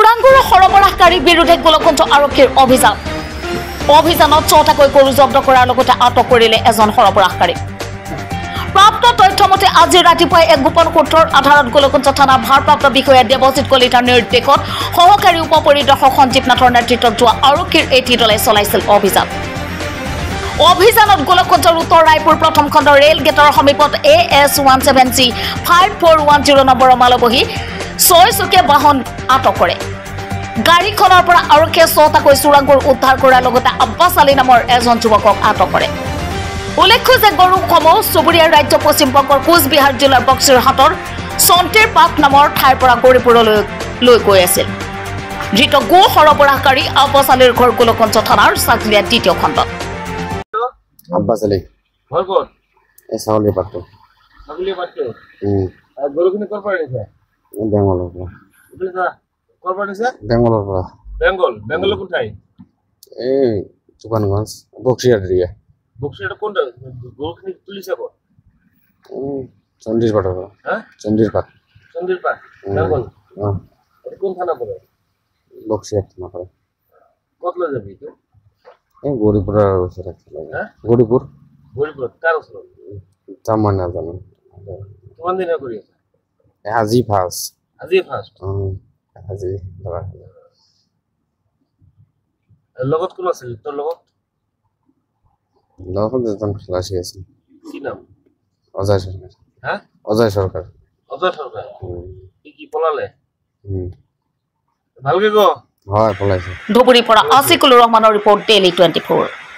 চোৰাংগুৰ সৰবৰাহকাৰীৰ বিৰুদ্ধে গোলকগঞ্জ আৰক্ষীৰ অভিযানত ৬টাকৈ গৰু জব্দ কৰাৰ লগতে আটক কৰিলে এজন সৰবৰাহকাৰী প্ৰাপ্ত তথ্য মতে আজি ৰাতিপুৱা এক গোপন সূত্ৰৰ আধাৰত গোলকগঞ্জ থানাৰ ভাৰপ্ৰাপ্ত বিষয়া দেৱজিৎ কলিতাৰ নিৰ্দেশত সহকাৰী উপ পৰিদৰ্শক সঞ্জীৱ নাথৰ নেতৃত্বত যোৱা আৰক্ষীৰ এটি দলে চলাইছিল অভিযানত গোলকগঞ্জৰ উত্তৰ ৰায়পুৰ প্ৰথম খণ্ড ৰেল গেটৰ সমীপত AS 170 5410 নম্বৰৰ মালবহী 6 চকীয়া বাহন আটক কৰে গাড়ীখনৰ পৰা আৰক্ষীয়ে ৬টাকৈ চোৰাংগুৰ উদ্ধাৰ কৰাৰ লগতে আব্বাছ আলী নামৰ এজন যুৱকক আটক কৰে উল্লেখ্য যে গৰুসমূহ চুবুৰীয়া ৰাজ্য পশ্চিমবংগৰ কোচবিহাৰ জিলাৰ বক্সিৰহাটৰ চন্তিৰ পাট নামৰ ঠাইৰ পৰা গৌৰীপুৰলৈ গৈ আছিল ধৃত গো সৰবৰাহকাৰী আব্বাছ আলীৰ ঘৰ গোলকগঞ্জ থানাৰ চাকলিয়া দ্বিতীয় খণ্ডত আব্বাছ আলী ঘৰ ক'ত চাউলি পাট্টো গৰুখিনি ক'ৰ পৰা আনিছে বেংগলৰ পৰা ক'ৰ পৰা আনিছে বেংগলৰ পৰা বেংগলৰ কোন ঠাই এই তুফানগঞ্জ বক্সিয়াৰ এৰিয়া বক্সিয়াৰ কোন গৰুখিনি তুলিছে ক'ত চন্দিৰ পাটৰ পৰা চন্দিৰ পাট বেংগল কোন থানা পৰে বক্সিয়াৰ থানা পৰে ক'ত লৈ যাবি এইটো এই গৌৰীপুৰৰ ওচৰত গৌৰীপুৰত কাৰ ওচৰত তাৰ মই নাজানো কিমান দিন কৰি আছে আজি ফাৰ্ষ্ট আজি লগত কোন আছিল তোৰ লগত এজন খেলাচী আছিল কি নাম অজয় চৰকাৰ কি পলালে ভালকে ক হয় পলাইছে ধুবুৰীৰ পৰা আছিকুলৰ ৰহমানৰ ৰিপৰ্ট ডেইলি 24